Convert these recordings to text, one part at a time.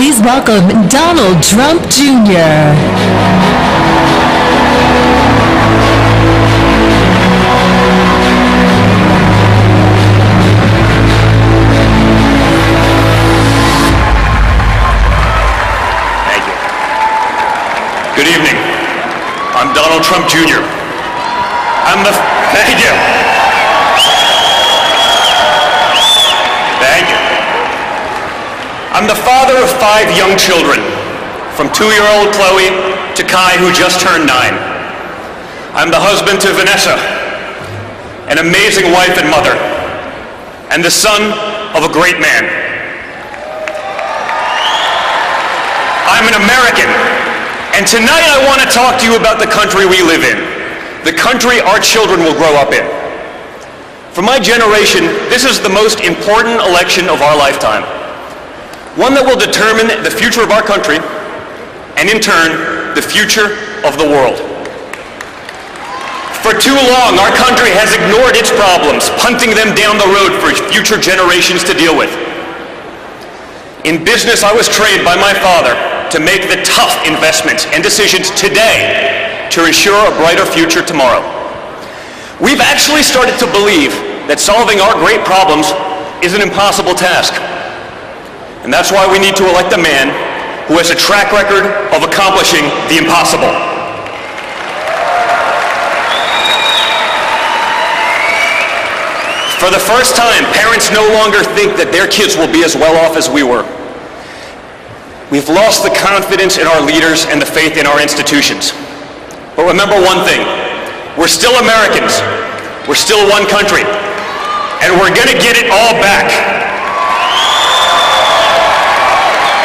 Please welcome Donald Trump Jr. Good evening. I'm Donald Trump Jr. Thank you. Thank you. I'm the father of 5 young children, from 2-year-old Chloe to Kai, who just turned 9. I'm the husband to Vanessa, an amazing wife and mother, and the son of a great man. I'm an American. And tonight I want to talk to you about the country we live in, the country our children will grow up in. For my generation, this is the most important election of our lifetime, one that will determine the future of our country, and in turn, the future of the world. For too long, our country has ignored its problems, punting them down the road for future generations to deal with. In business, I was trained by my father to make the tough investments and decisions today to ensure a brighter future tomorrow. We've actually started to believe that solving our great problems is an impossible task. And that's why we need to elect a man who has a track record of accomplishing the impossible. For the first time, parents no longer think that their kids will be as well off as we were. We've lost the confidence in our leaders and the faith in our institutions. But remember one thing, we're still Americans, we're still one country, and we're gonna get it all back.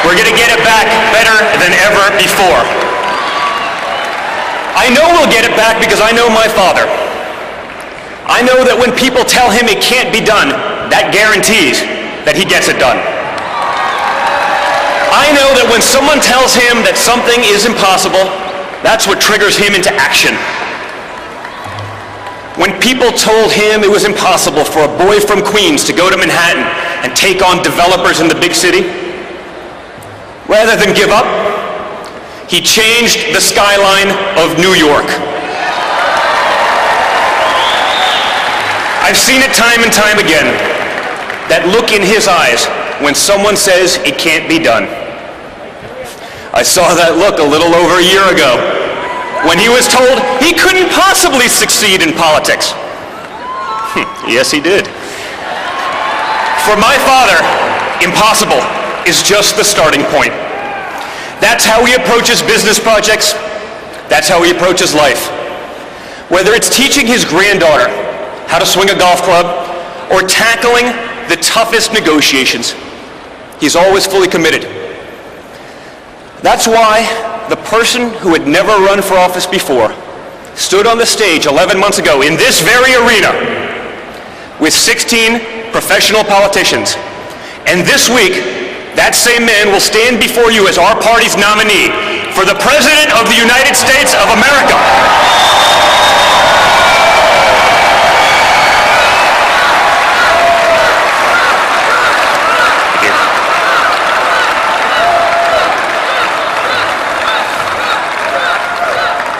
We're gonna get it back better than ever before. I know we'll get it back because I know my father. I know that when people tell him it can't be done, that guarantees that he gets it done. I know that when someone tells him that something is impossible, that's what triggers him into action. When people told him it was impossible for a boy from Queens to go to Manhattan and take on developers in the big city, rather than give up, he changed the skyline of New York. I've seen it time and time again, that look in his eyes when someone says it can't be done. I saw that look a little over a year ago when he was told he couldn't possibly succeed in politics. Yes, he did. For my father, impossible is just the starting point. That's how he approaches business projects. That's how he approaches life. Whether it's teaching his granddaughter how to swing a golf club or tackling the toughest negotiations, he's always fully committed. That's why the person who had never run for office before stood on the stage 11 months ago in this very arena with 16 professional politicians. And this week, that same man will stand before you as our party's nominee for the President of the United States of America.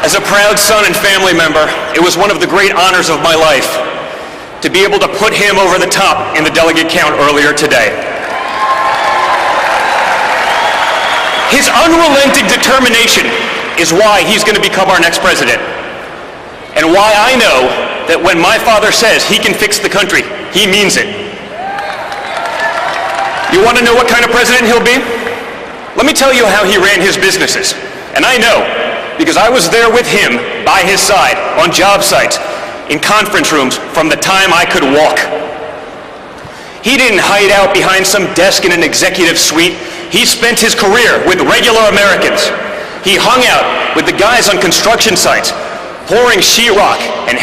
As a proud son and family member, it was one of the great honors of my life to be able to put him over the top in the delegate count earlier today. His unrelenting determination is why he's going to become our next president, and why I know that when my father says he can fix the country, he means it. You want to know what kind of president he'll be? Let me tell you how he ran his businesses. And I know, because I was there with him by his side on job sites, in conference rooms, from the time I could walk. He didn't hide out behind some desk in an executive suite. He spent his career with regular Americans. He hung out with the guys on construction sites, pouring sheetrock and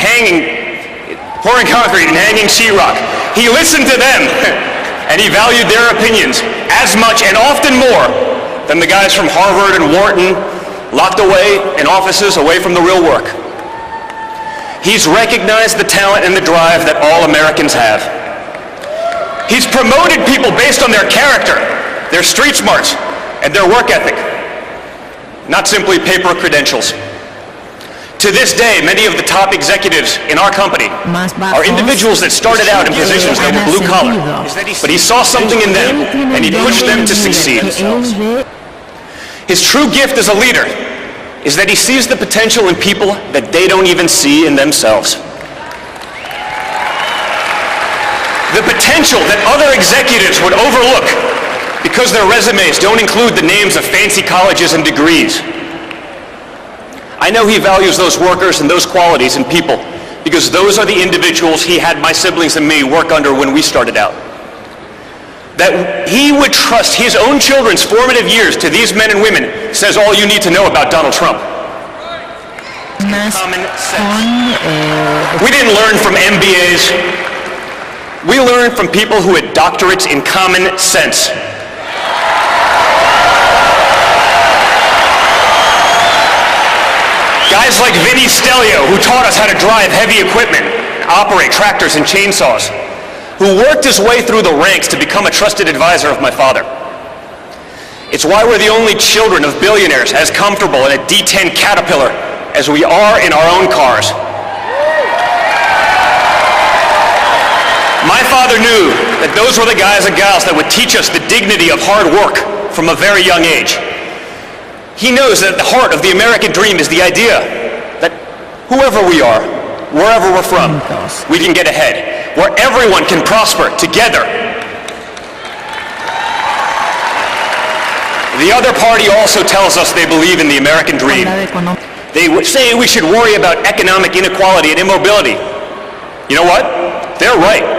pouring concrete and hanging sheetrock. He listened to them, and he valued their opinions as much and often more than the guys from Harvard and Wharton, locked away in offices away from the real work. He's recognized the talent and the drive that all Americans have. He's promoted people based on their character, their street smarts, and and their work ethic, not simply paper credentials. To this day, many of the top executives in our company are individuals that started out in positions that were blue collar, but he saw something in them and he pushed them to succeed. His true gift as a leader is that he sees the potential in people that they don't even see in themselves. The potential that other executives would overlook because their resumes don't include the names of fancy colleges and degrees. I know he values those workers and those qualities in people because those are the individuals he had my siblings and me work under when we started out. That he would trust his own children's formative years to these men and women says all you need to know about Donald Trump. Common sense. We didn't learn from MBAs. We learned from people who had doctorates in common sense. Guys like Vinny Stelio, who taught us how to drive heavy equipment, operate tractors and chainsaws, who worked his way through the ranks to become a trusted advisor of my father. It's why we're the only children of billionaires as comfortable in a D10 Caterpillar as we are in our own cars. My father knew that those were the guys and gals that would teach us the dignity of hard work from a very young age. He knows that at the heart of the American dream is the idea that whoever we are, wherever we're from, we can get ahead, where everyone can prosper together. The other party also tells us they believe in the American dream. They say we should worry about economic inequality and immobility. You know what? They're right.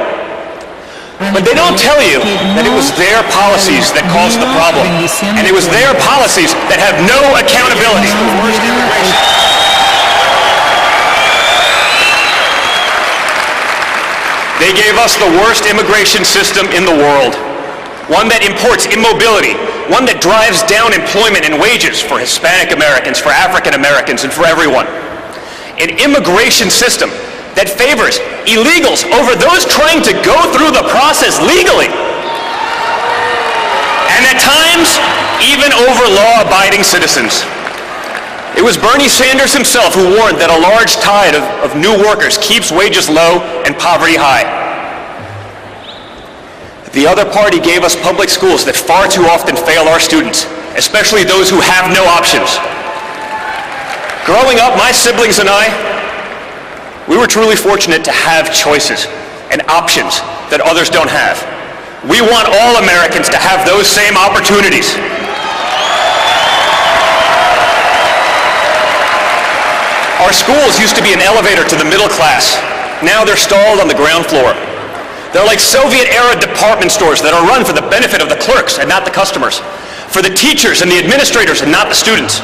But they don't tell you that it was their policies that caused the problem, and it was their policies that have no accountability. They gave us the worst immigration system in the world, one that imports immobility, one that drives down employment and wages for Hispanic Americans, for African Americans, and for everyone. An immigration system that favors illegals over those trying to go through the process legally. And at times, even over law-abiding citizens. It was Bernie Sanders himself who warned that a large tide of new workers keeps wages low and poverty high. The other party gave us public schools that far too often fail our students, especially those who have no options. Growing up, my siblings and I, we were truly fortunate to have choices and options that others don't have. We want all Americans to have those same opportunities. Our schools used to be an elevator to the middle class. Now they're stalled on the ground floor. They're like Soviet-era department stores that are run for the benefit of the clerks and not the customers, for the teachers and the administrators and not the students.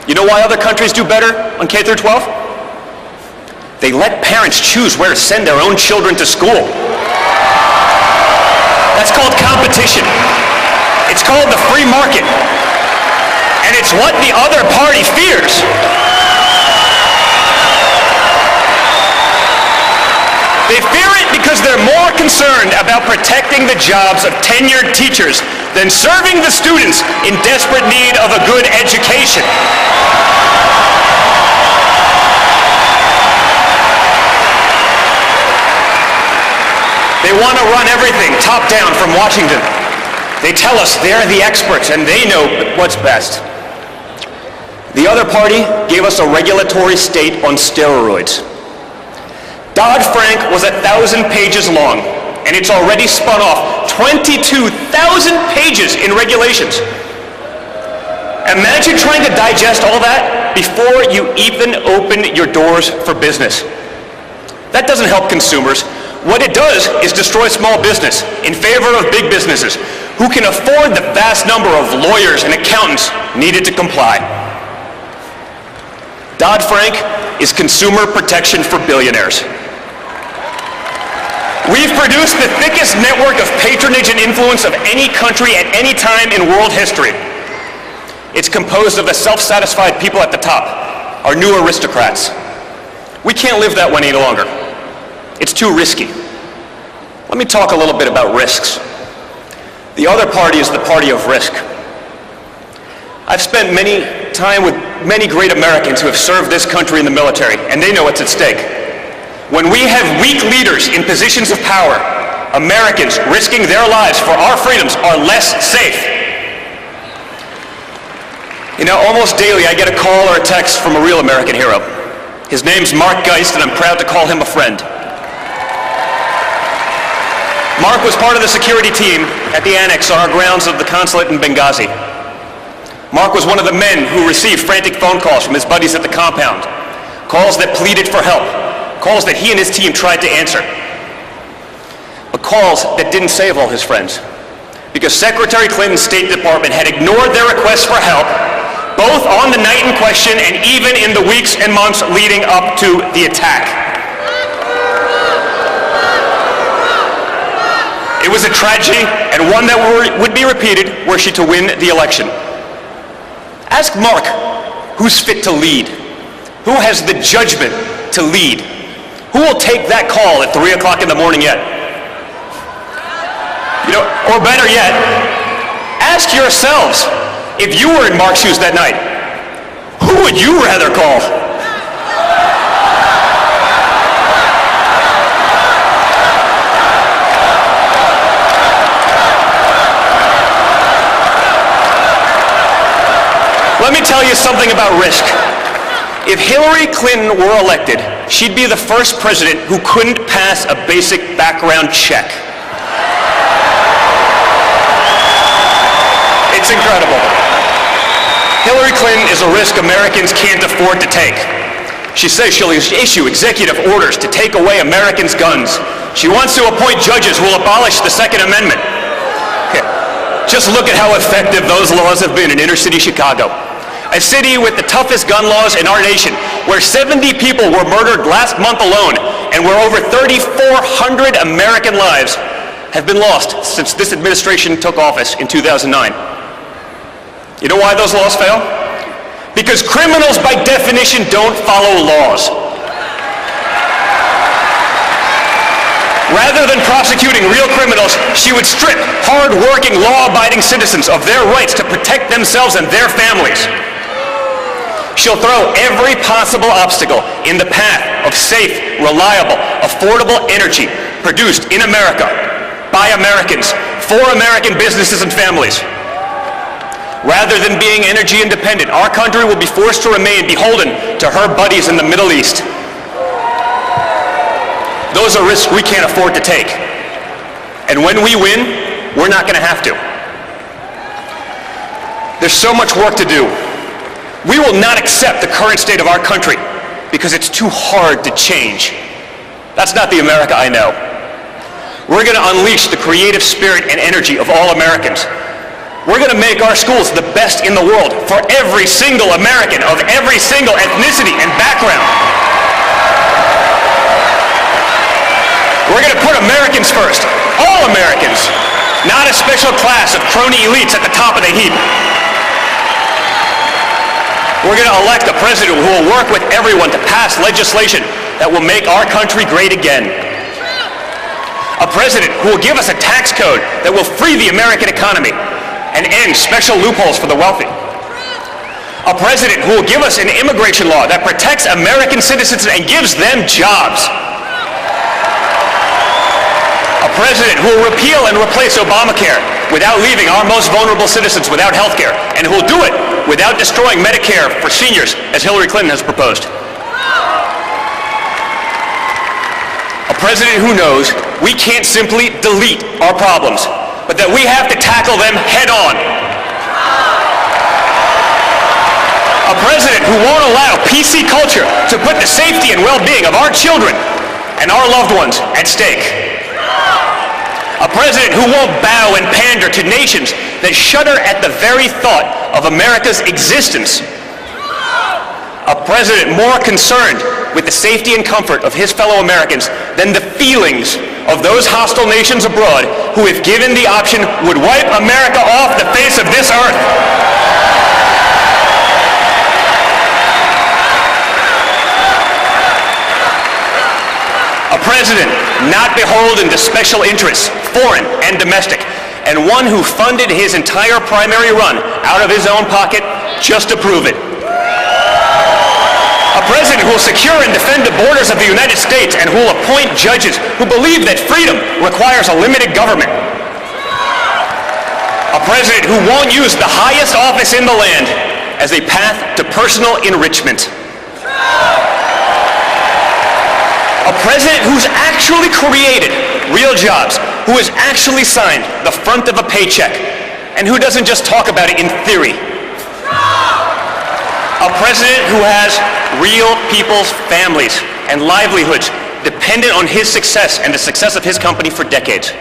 You know why other countries do better on K through 12? They let parents choose where to send their own children to school. That's called competition. It's called the free market. And it's what the other party fears. They fear it because they're more concerned about protecting the jobs of tenured teachers than serving the students in desperate need of a good education. They want to run everything top-down from Washington. They tell us they're the experts and they know what's best. The other party gave us a regulatory state on steroids. Dodd-Frank was 1,000 pages long, and it's already spun off 22,000 pages in regulations. Imagine trying to digest all that before you even open your doors for business. That doesn't help consumers. What it does is destroy small business in favor of big businesses who can afford the vast number of lawyers and accountants needed to comply. Dodd-Frank is consumer protection for billionaires. We've produced the thickest network of patronage and influence of any country at any time in world history. It's composed of the self-satisfied people at the top, our new aristocrats. We can't live that way any longer. It's too risky. Let me talk a little bit about risks. The other party is the party of risk. I've spent time with many great Americans who have served this country in the military, and they know what's at stake. When we have weak leaders in positions of power, Americans risking their lives for our freedoms are less safe. You know, almost daily I get a call or a text from a real American hero. His name's Mark Geist, and I'm proud to call him a friend. Mark was part of the security team at the annex on our grounds of the consulate in Benghazi. Mark was one of the men who received frantic phone calls from his buddies at the compound, calls that pleaded for help, calls that he and his team tried to answer, but calls that didn't save all his friends, because Secretary Clinton's State Department had ignored their requests for help, both on the night in question and even in the weeks and months leading up to the attack. It was a tragedy, and one that would be repeated were she to win the election. Ask Mark, who's fit to lead? Who has the judgment to lead? Who will take that call at 3 o'clock in the morning yet? You know, or better yet, ask yourselves, if you were in Mark's shoes that night, who would you rather call? Let me tell you something about risk. If Hillary Clinton were elected, she'd be the first president who couldn't pass a basic background check. It's incredible. Hillary Clinton is a risk Americans can't afford to take. She says she'll issue executive orders to take away Americans' guns. She wants to appoint judges who will abolish the Second Amendment. Just look at how effective those laws have been in inner-city Chicago, a city with the toughest gun laws in our nation, where 70 people were murdered last month alone, and where over 3,400 American lives have been lost since this administration took office in 2009. You know why those laws fail? Because criminals, by definition, don't follow laws. Rather than prosecuting real criminals, she would strip hard-working, law-abiding citizens of their rights to protect themselves and their families. She'll throw every possible obstacle in the path of safe, reliable, affordable energy produced in America, by Americans, for American businesses and families. Rather than being energy independent, our country will be forced to remain beholden to her buddies in the Middle East. Those are risks we can't afford to take. And when we win, we're not going to have to. There's so much work to do. We will not accept the current state of our country because it's too hard to change. That's not the America I know. We're going to unleash the creative spirit and energy of all Americans. We're going to make our schools the best in the world for every single American of every single ethnicity and background. We're going to put Americans first, all Americans, not a special class of crony elites at the top of the heap. We're going to elect a president who will work with everyone to pass legislation that will make our country great again. A president who will give us a tax code that will free the American economy and end special loopholes for the wealthy. A president who will give us an immigration law that protects American citizens and gives them jobs. A president who will repeal and replace Obamacare without leaving our most vulnerable citizens without health care, and who will do it without destroying Medicare for seniors, as Hillary Clinton has proposed. A president who knows we can't simply delete our problems, but that we have to tackle them head on. A president who won't allow PC culture to put the safety and well-being of our children and our loved ones at stake. A president who won't bow and pander to nations that shudder at the very thought of America's existence. A president more concerned with the safety and comfort of his fellow Americans than the feelings of those hostile nations abroad who, if given the option, would wipe America off the face of this earth. A president not beholden to special interests, foreign and domestic, and one who funded his entire primary run out of his own pocket just to prove it. A president who will secure and defend the borders of the United States and who will appoint judges who believe that freedom requires a limited government. A president who won't use the highest office in the land as a path to personal enrichment. A president who's actually created real jobs, who has actually signed the front of a paycheck, and who doesn't just talk about it in theory. A president who has real people's families and livelihoods dependent on his success and the success of his company for decades.